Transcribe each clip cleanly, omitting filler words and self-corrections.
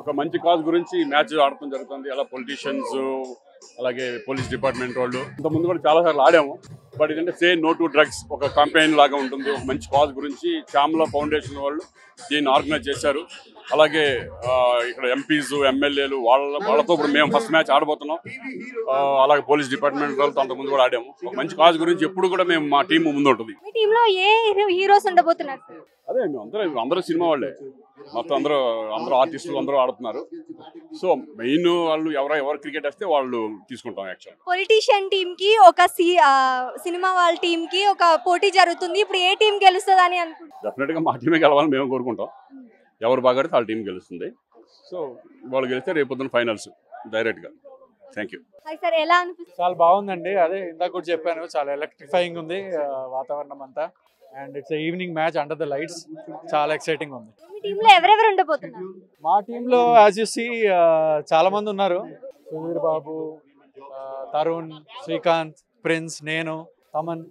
ఒక మంచి కాజ్ గురించి మ్యాచ్ ఆడటం జరుగుతుంది. అలా పొలిటీషియన్స్ అలాగే పోలీస్ డిపార్ట్మెంట్ వాళ్ళు ఇంతకుముందు కూడా చాలాసార్లు ఆడాము. బట్ ఏంటంటే సే నో టు డ్రగ్స్ ఒక క్యాంపెయిన్ లాగా ఉంటుంది. ఒక మంచి కాజ్ గురించి శ్యామల ఫౌండేషన్ వాళ్ళు దీన్ని ఆర్గనైజ్ చేశారు. అలాగే ఇక్కడ ఎంపీస్ ఎమ్మెల్యేలు వాళ్ళతో ఇప్పుడు మేము ఫస్ట్ మ్యాచ్ ఆడబోతున్నాం. అలాగే పోలీస్ డిపార్ట్మెంట్ వాళ్ళతో అంతకుముందు కూడా ఆడాము. ఒక మంచి కాజ్ గురించి ఎప్పుడు కూడా మేము మా టీం ముందు ఉంటుంది. అదే అందరూ సినిమా వాళ్ళే, మొత్తం అందరూ ఆర్టిస్టులు అందరూ ఆడుతున్నారు. సో మెయిన్ వాళ్ళు ఎవరు క్రికెట్ వస్తే వాళ్ళు తీసుకుంటాం. యాక్చువల్ పొలిటీషియన్ టీమ్ కి ఒక సినిమా వాళ్ళ టీమ్ కి ఒక పోటీ జరుగుతుంది. ఇప్పుడు ఏ టీం గెలుస్తుంది అని అనుకుంటున్నారు? డెఫినెట్ గా మా టీమే గెలవాలని మేము కోరుకుంటాం. ఎవరు బాగా ఆడితే వాళ్ళ టీం గెలుస్తుంది. సో వాళ్ళు గెలిస్తే రేపు పొద్దున్న ఫైనల్స్ డైరెక్ట్ గా. Thank you. ఎలా అనిపిస్తుంది? చాలా బాగుందండి. అదే ఇందాక కూడా చెప్పాను, చాలా ఎలక్ట్రిఫైయింగ్ ఉంది వాతావరణం అంతా. And it's evening match under the lights. చాలా ఎక్సైటింగ్ ఉంది. మీ టీంలో ఎవరెవరు ఉండబోతున్నారు? మా టీంలో యాజ్ యూ సీ చాలా మంది ఉన్నారు. సుధీర్ బాబు, తరుణ్, శ్రీకాంత్, ప్రిన్స్, నేను, తమన్,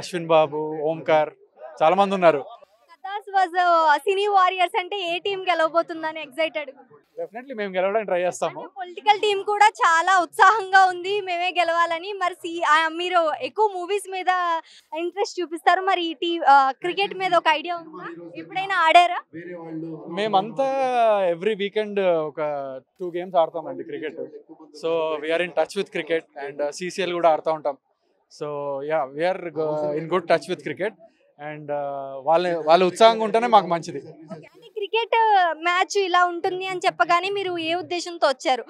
అశ్విన్ బాబు, ఓంకార్, చాలా మంది ఉన్నారు. సినీ వారియర్స్ అంటే ఏ టీం గెలవబోతుందని ఎక్సైటెడ్? డెఫినెట్లీ మేము గెలవడానికి ట్రై చేస్తాము. పొలిటికల్ టీం కూడా చాలా ఉత్సాహంగా ఉంది మేమే గెలవాలని. మరి మీరు ఎక్కువ మూవీస్ మీద ఇంట్రెస్ట్ చూపిస్తారు, మరి ఈ క్రికెట్ మీద ఒక ఐడియా ఉందా? ఎప్పుడైనా ఆడారా? మేమంతా ఎవ్రీ వీకెండ్ ఒక 2 games ఆడతామండి cricket. So we are in touch with cricket and CCL కూడా ఆడుతూ ఉంటాం. So yeah, we are in good touch with cricket and వాళ్ళ ఉత్సాహంగా ఉంటేనే మాకు మంచిది. క్రికెట్ మ్యాచ్ ఇలా ఉంటుంది అని చెప్పగానే మీరు ఏ ఉద్దేశంతో వచ్చారు?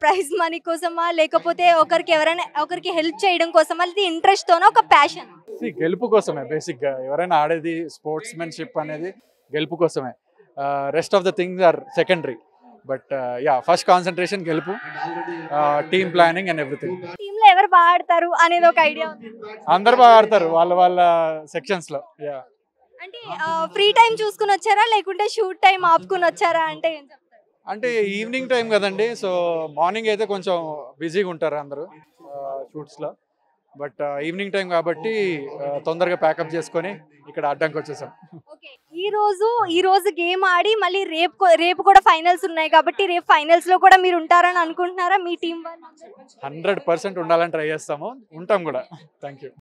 ప్రైజ్ మనీ కోసమా, లేకపోతే ఒకరికి హెల్ప్ చేయడం కోసమా, లేదా ఇంట్రెస్ట్ తోనా, ఒక ప్యాషన్? గెలుపు కోసమే బేసిక్ గా. ఎవరైనా ఆడేది స్పోర్ట్స్మెన్షిప్ అనేది గెలుపు కోసమే. Rest of the things are secondary. But yeah, first concentration గెలుపు, team planning and everything. Team లో ఎవరు బాగా ఆడతారు అనేది ఒక ఐడియా ఉంది? అందరు బాగా ఆడతారు వాళ్ళ సెక్షన్స్ లో. యా, అంటే ఫ్రీ టైం చూసుకుని వచ్చారా, లేకుంటే షూట్ టైం ఆపుకుని వచ్చారా? అంటే ఏం చెప్తారు? అంటే ఈవినింగ్ టైం కదండి, సో మార్నింగ్ అయితే కొంచెం బిజీగా ఉంటారు అందరూ షూట్స్ లో. బట్ ఈవినింగ్ టైం కాబట్టి తొందరగా ప్యాకప్ చేసుకొని ఇక్కడ అడ్డంకి వచ్చేసాం. ఈ రోజు గేమ్ ఆడి మళ్ళీ రేపు కూడా ఫైనల్స్ ఉన్నాయి కాబట్టి రేపు ఫైనల్స్ లో కూడా మీరు ఉంటారని అనుకుంటున్నారా? మీ టీం వాళ్ళు 100% ఉండాలని ట్రై చేస్తాము, ఉంటాం కూడా. Thank you.